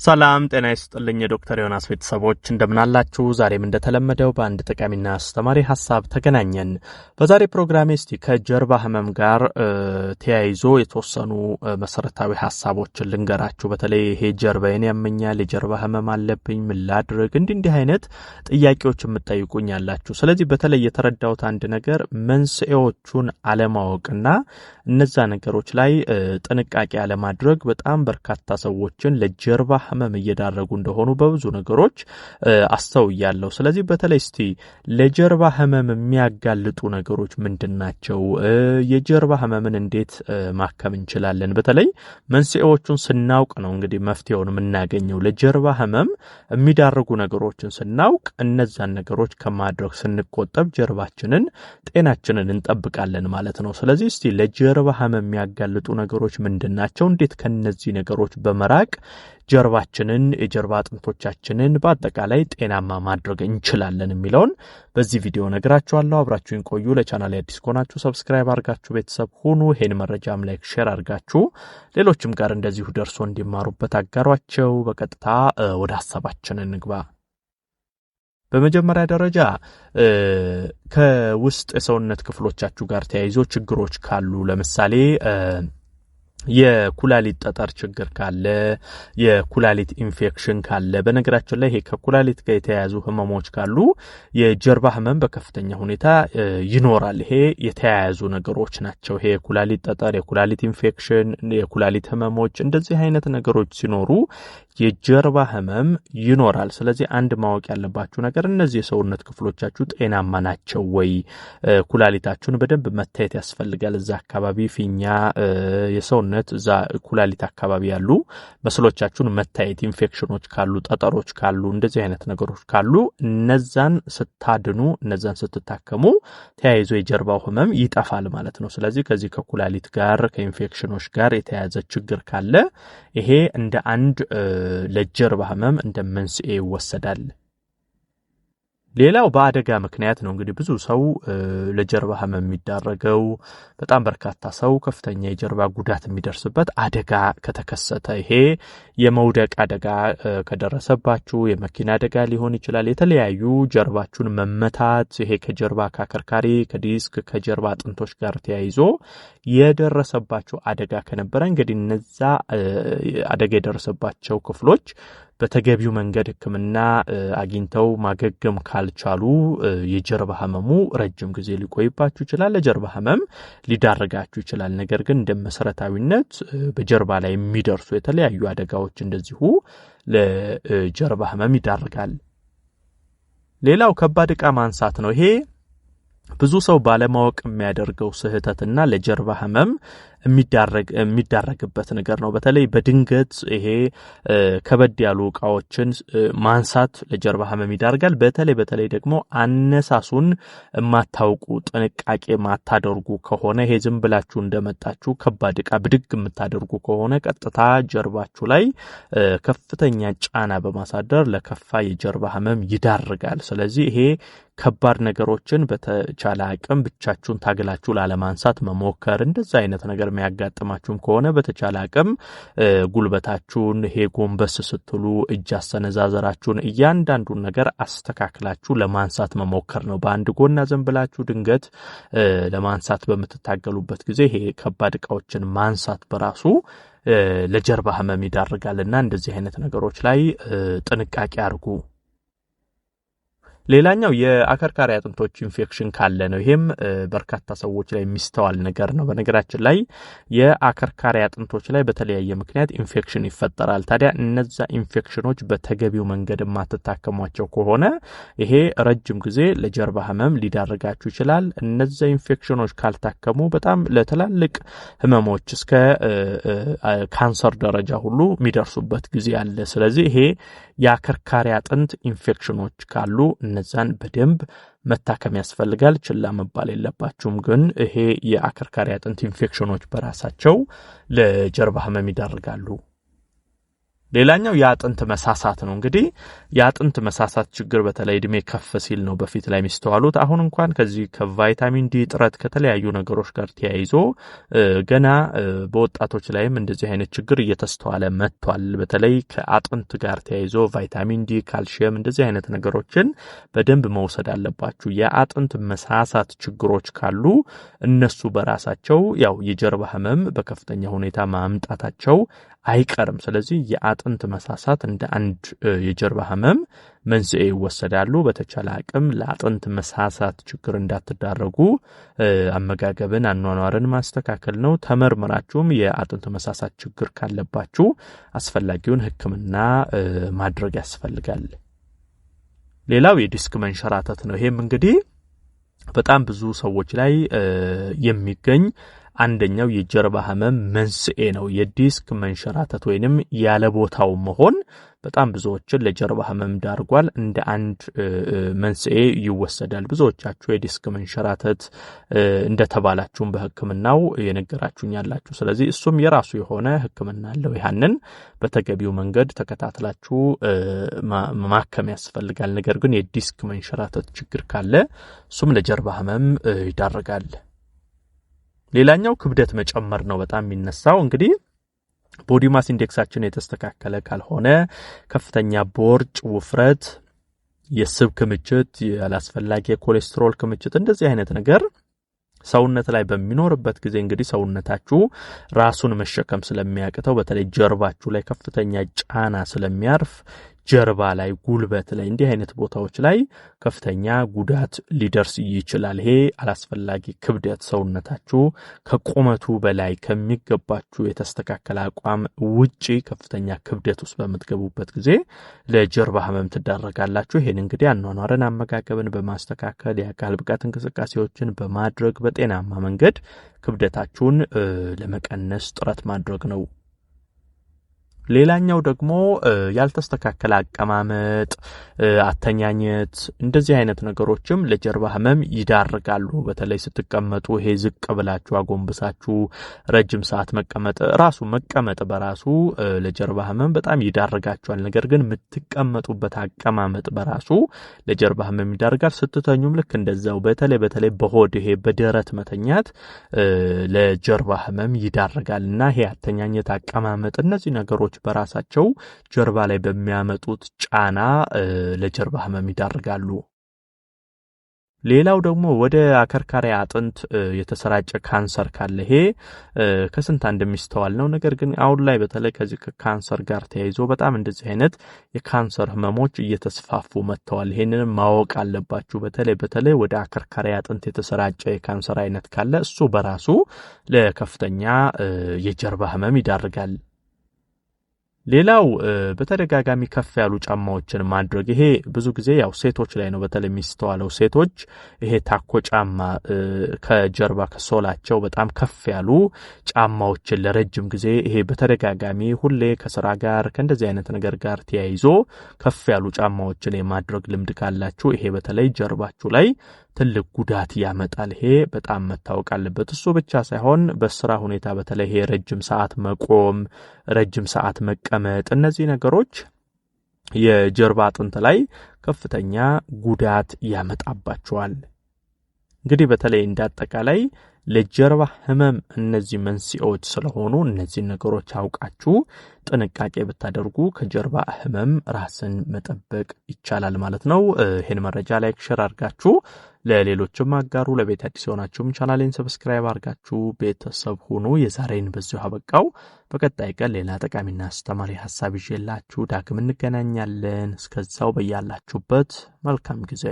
ሰላም ጤና ይስጥልኝ ዶክተር ዮናስ ቤተሰቦች እንደምናላችሁ ዛሬም እንደተለመደው በአንድ ጠቃሚና አስተማሪ ሐሳብ ተገናኘን። በዛሬ ፕሮግራሜ እስቲ ከጀርባ ህመም ጋር ተያይዞ የተወሰኑ መሰረታዊ ሐሳቦችን ልንገራችሁ። በተለይ ይሄ ጀርባዬን ያመኛል፣ የጀርባ ህመም አለብኝ፣ ምን ላድርግ እንዲህ አይነት ጥያቄዎች የምትጠይቁኝ ያላችሁ። ስለዚህ በተለይ የተረዳሁት አንድ ነገር መንስኤዎቹን አለማወቅና እነዛ ነገሮች ላይ ጥንቃቄ አለማድረግ በጣም በርካታ ሰዎችን ለጀርባ ህመም እየዳረጉ እንደሆኑ በብዙ ነገሮች አስተውያለሁ። ስለዚህ በተለይ እስቲ ለጀርባ ህመም የሚያጋልጡ ነገሮች ምንድናቸው? የጀርባ ህመምን እንዴት ማከም እንችላለን? በተለይ መንስኤዎቹን ስናውቅ ነው እንግዲህ መፍትሄውን የምናገኘው። ለጀርባ ህመም የሚዳርጉ ነገሮችን ስናውቅ እነዛን ነገሮች ከማድረግ ስንቆጠብ ጀርባችንን ጤናችንን እንጠብቃለን ማለት ነው። ስለዚህ እስቲ ለጀርባ ህመም የሚያጋልጡ ነገሮች ምንድናቸው? እንዴት ከነዚህ ነገሮች በመራቅ ጀርባችንን የጀርባ አጥንቶቻችንን በአጠቃላይ ጤናማ ማድረግ እንችላለን የሚለውን በዚህ ቪዲዮ ነግራችኋለሁ። አብራችሁን ቆዩ። ለቻናሌ አዲስ ከሆናችሁ ሰብስክራይብ አድርጋችሁ ቤተሰብ ሁኑ። ይሄን መረጃም ላይክ ሼር አድርጋችሁ ሌሎችም ጋር እንደዚሁ ደርሶ እንዲማሩበት አጋሯቸው። በቀጥታ ወደ ሐሳባችን እንግባ። በመጀመሪያ ደረጃ ከውስጥ የሰውነት ክፍሎቻችሁ ጋር ተያይዞ ችግሮች ካሉ ለምሳሌ የኩላሊት ጠጠር ችግር ካለ፣ የኩላሊት ኢንፌክሽን ካለ፣ በነገራችን ላይ ይሄ ከኩላሊት ጋር የተያያዙ ህመሞች ካሉ የጀርባ ህመም በከፍተኛ ሁኔታ ይኖራል። ይሄ የተያያዙ ነገሮች ናቸው። ይሄ የኩላሊት ጠጠር፣ የኩላሊት ኢንፌክሽን፣ የኩላሊት ህመሞች እንደዚህ አይነት ነገሮች ሲኖሩ የጀርባ ህመም ይኖራል። ስለዚህ አንድ ማወቅ ያለባችሁ ነገር እነዚህ የሰውነት ክፍሎቻችሁ ጤናማ ናቸው ወይ? ኩላሊታችሁን በደንብ መታየት ያስፈልጋል። እዛ አካባቢ ፊኛ የሰውነት እዛ ኩላሊት አካባቢ ያሉ መስሎቻችሁን መታየት፣ ኢንፌክሽኖች ካሉ፣ ጠጠሮች ካሉ፣ እንደዚህ አይነት ነገሮች ካሉ እነዛን ስታድኑ፣ እነዛን ስትታከሙ ተያይዞ የጀርባው ህመም ይጠፋል ማለት ነው። ስለዚህ ከዚህ ከኩላሊት ጋር ከኢንፌክሽኖች ጋር የተያያዘ ችግር ካለ ይሄ እንደ አንድ ለጀርባ ህመም እንደ መንስኤ ይወሰዳል። ሌላው በአደጋ ምክንያት ነው። እንግዲህ ብዙ ሰው ለጀርባ ህመም የሚዳረገው በጣም በርካታ ሰው ከፍተኛ የጀርባ ጉዳት የሚደርስበት አደጋ ከተከሰተ፣ ይሄ የመውደቅ አደጋ ከደረሰባችሁ የመኪና አደጋ ሊሆን ይችላል። የተለያዩ ጀርባችሁን መመታት፣ ይሄ ከጀርባ ከአከርካሪ ከዲስክ ከጀርባ አጥንቶች ጋር ተያይዞ የደረሰባችሁ አደጋ ከነበረ እንግዲህ እነዛ አደጋ የደረሰባቸው ክፍሎች በተገቢው መንገድ ህክምና አግኝተው ማገገም ካልቻሉ የጀርባ ህመሙ ረጅም ጊዜ ሊቆይባችሁ ይችላል፣ ለጀርባ ህመም ሊዳርጋችሁ ይችላል። ነገር ግን እንደ መሰረታዊነት በጀርባ ላይ የሚደርሱ የተለያዩ አደጋዎች እንደዚሁ ለጀርባ ህመም ይዳርጋል። ሌላው ከባድ ዕቃ ማንሳት ነው። ይሄ ብዙ ሰው ባለማወቅ የሚያደርገው ስህተትና ለጀርባ ህመም የሚዳረግበት ነገር ነው። በተለይ በድንገት ይሄ ከበድ ያሉ ዕቃዎችን ማንሳት ለጀርባ ህመም ይዳርጋል። በተለይ ደግሞ አነሳሱን የማታውቁ ጥንቃቄ ማታደርጉ ከሆነ ይሄ ዝም ብላችሁ እንደመጣችሁ ከባድ ዕቃ ብድግ የምታደርጉ ከሆነ ቀጥታ ጀርባችሁ ላይ ከፍተኛ ጫና በማሳደር ለከፋ የጀርባ ህመም ይዳርጋል። ስለዚህ ይሄ ከባድ ነገሮችን በተቻለ አቅም ብቻችሁን ታግላችሁ ላለማንሳት መሞከር። እንደዛ አይነት ነገር የሚያጋጥማችሁም ከሆነ በተቻለ አቅም ጉልበታችሁን ይሄ ጎንበስ ስትሉ እጅ አሰነዛዘራችሁን እያንዳንዱን ነገር አስተካክላችሁ ለማንሳት መሞከር ነው። በአንድ ጎን ዘንብላችሁ ድንገት ለማንሳት በምትታገሉበት ጊዜ ይሄ ከባድ ዕቃዎችን ማንሳት በራሱ ለጀርባ ህመም ይዳርጋልና እንደዚህ አይነት ነገሮች ላይ ጥንቃቄ አድርጉ። ሌላኛው የአከርካሪ አጥንቶች ኢንፌክሽን ካለ ነው። ይሄም በርካታ ሰዎች ላይ የሚስተዋል ነገር ነው። በነገራችን ላይ የአከርካሪ አጥንቶች ላይ በተለያየ ምክንያት ኢንፌክሽን ይፈጠራል። ታዲያ እነዛ ኢንፌክሽኖች በተገቢው መንገድ ማትታከሟቸው ከሆነ ይሄ ረጅም ጊዜ ለጀርባ ህመም ሊዳርጋችሁ ይችላል። እነዛ ኢንፌክሽኖች ካልታከሙ በጣም ለትላልቅ ህመሞች እስከ ካንሰር ደረጃ ሁሉ የሚደርሱበት ጊዜ አለ። ስለዚህ ይሄ የአከርካሪ አጥንት ኢንፌክሽኖች ካሉ እነዛን በደንብ መታከም ያስፈልጋል። ችላ መባል የለባችሁም። ግን ይሄ የአከርካሪ አጥንት ኢንፌክሽኖች በራሳቸው ለጀርባ ህመም ይዳርጋሉ። ሌላኛው የአጥንት መሳሳት ነው። እንግዲህ የአጥንት መሳሳት ችግር በተለይ እድሜ ከፍ ሲል ነው በፊት ላይ የሚስተዋሉት። አሁን እንኳን ከዚህ ከቫይታሚን ዲ እጥረት ከተለያዩ ነገሮች ጋር ተያይዞ ገና በወጣቶች ላይም እንደዚህ አይነት ችግር እየተስተዋለ መጥቷል። በተለይ ከአጥንት ጋር ተያይዞ ቫይታሚን ዲ፣ ካልሲየም እንደዚህ አይነት ነገሮችን በደንብ መውሰድ አለባችሁ። የአጥንት መሳሳት ችግሮች ካሉ እነሱ በራሳቸው ያው የጀርባ ህመም በከፍተኛ ሁኔታ ማምጣታቸው አይቀርም። ስለዚህ የአጥንት መሳሳት እንደ አንድ የጀርባ ህመም መንስኤ ይወሰዳሉ። በተቻለ አቅም ለአጥንት መሳሳት ችግር እንዳትዳረጉ አመጋገብን፣ አኗኗርን ማስተካከል ነው። ተመርምራችሁም የአጥንት መሳሳት ችግር ካለባችሁ አስፈላጊውን ሕክምና ማድረግ ያስፈልጋል። ሌላው የዲስክ መንሸራተት ነው። ይሄም እንግዲህ በጣም ብዙ ሰዎች ላይ የሚገኝ አንደኛው የጀርባ ህመም መንስኤ ነው። የዲስክ መንሸራተት ወይንም ያለ ቦታው መሆን በጣም ብዙዎችን ለጀርባ ህመም ዳርጓል። እንደ አንድ መንስኤ ይወሰዳል። ብዙዎቻችሁ የዲስክ መንሸራተት እንደተባላችሁም በህክምናው የነገራችሁኝ ያላችሁ። ስለዚህ እሱም የራሱ የሆነ ህክምና አለው። ያንን በተገቢው መንገድ ተከታትላችሁ ማከም ያስፈልጋል። ነገር ግን የዲስክ መንሸራተት ችግር ካለ እሱም ለጀርባ ህመም ይዳርጋል። ሌላኛው ክብደት መጨመር ነው በጣም የሚነሳው። እንግዲህ ቦዲ ማስ ኢንዴክሳችን የተስተካከለ ካልሆነ ከፍተኛ ቦርጭ፣ ውፍረት፣ የስብ ክምችት፣ ያላስፈላጊ የኮሌስትሮል ክምችት እንደዚህ አይነት ነገር ሰውነት ላይ በሚኖርበት ጊዜ እንግዲህ ሰውነታችሁ ራሱን መሸከም ስለሚያቅተው በተለይ ጀርባችሁ ላይ ከፍተኛ ጫና ስለሚያርፍ ጀርባ ላይ፣ ጉልበት ላይ እንዲህ አይነት ቦታዎች ላይ ከፍተኛ ጉዳት ሊደርስ ይችላል። ይሄ አላስፈላጊ ክብደት ሰውነታችሁ ከቁመቱ በላይ ከሚገባችሁ የተስተካከለ አቋም ውጪ ከፍተኛ ክብደት ውስጥ በምትገቡበት ጊዜ ለጀርባ ህመም ትዳረጋላችሁ። ይሄን እንግዲህ አኗኗርን፣ አመጋገብን በማስተካከል የአካል ብቃት እንቅስቃሴዎችን በማድረግ በጤናማ መንገድ ክብደታችሁን ለመቀነስ ጥረት ማድረግ ነው። ሌላኛው ደግሞ ያልተስተካከለ አቀማመጥ፣ አተኛኘት እንደዚህ አይነት ነገሮችም ለጀርባ ህመም ይዳርጋሉ። በተለይ ስትቀመጡ ይሄ ዝቅ ብላችሁ አጎንብሳችሁ ረጅም ሰዓት መቀመጥ በራሱ ለጀርባ ህመም በጣም ይዳርጋችኋል። ነገር ግን የምትቀመጡበት አቀማመጥ በራሱ ለጀርባ ህመም ይዳርጋል። ስትተኙም ልክ እንደዛው በተለይ በሆድ ይሄ በደረት መተኛት ለጀርባ ህመም ይዳርጋልና ይሄ አተኛኘት፣ አቀማመጥ እነዚህ ነገሮች በራሳቸው ጀርባ ላይ በሚያመጡት ጫና ለጀርባ ህመም ይዳርጋሉ። ሌላው ደግሞ ወደ አከርካሪ አጥንት የተሰራጨ ካንሰር ካለ ይሄ ከስንት እንደሚስተዋል ነው። ነገር ግን አሁን ላይ በተለይ ከዚህ ካንሰር ጋር ተያይዞ በጣም እንደዚህ አይነት የካንሰር ህመሞች እየተስፋፉ መጥተዋል። ይሄንን ማወቅ አለባችሁ። በተለይ ወደ አከርካሪ አጥንት የተሰራጨ የካንሰር አይነት ካለ እሱ በራሱ ለከፍተኛ የጀርባ ህመም ይዳርጋል። ሌላው በተደጋጋሚ ከፍ ያሉ ጫማዎችን ማድረግ። ይሄ ብዙ ጊዜ ያው ሴቶች ላይ ነው በተለይ የሚስተዋለው። ሴቶች ይሄ ታኮ ጫማ ከጀርባ ከሶላቸው በጣም ከፍ ያሉ ጫማዎችን ለረጅም ጊዜ ይሄ በተደጋጋሚ ሁሌ ከስራ ጋር ከእንደዚህ አይነት ነገር ጋር ተያይዞ ከፍ ያሉ ጫማዎችን የማድረግ ልምድ ካላችሁ ይሄ በተለይ ጀርባችሁ ላይ ትልቅ ጉዳት ያመጣል። ይሄ በጣም መታወቅ አለበት። እሱ ብቻ ሳይሆን በስራ ሁኔታ በተለይ ይሄ ረጅም ሰዓት መቆም፣ ረጅም ሰዓት መቀመጥ እነዚህ ነገሮች የጀርባ አጥንት ላይ ከፍተኛ ጉዳት ያመጣባቸዋል። እንግዲህ በተለይ እንዳጠቃላይ ለጀርባ ህመም እነዚህ መንስኤዎች ስለሆኑ እነዚህ ነገሮች አውቃችሁ ጥንቃቄ ብታደርጉ ከጀርባ ህመም ራስን መጠበቅ ይቻላል ማለት ነው። ይሄን መረጃ ላይክ፣ ሼር አድርጋችሁ ለሌሎችም አጋሩ። ለቤት አዲስ ሆናችሁም ቻናሌን ሰብስክራይብ አድርጋችሁ ቤተሰብ ሁኑ። የዛሬን በዚሁ አበቃው። በቀጣይ ቀን ሌላ ጠቃሚና አስተማሪ ሐሳብ ይዤላችሁ ዳግም እንገናኛለን። እስከዛው በያላችሁበት መልካም ጊዜ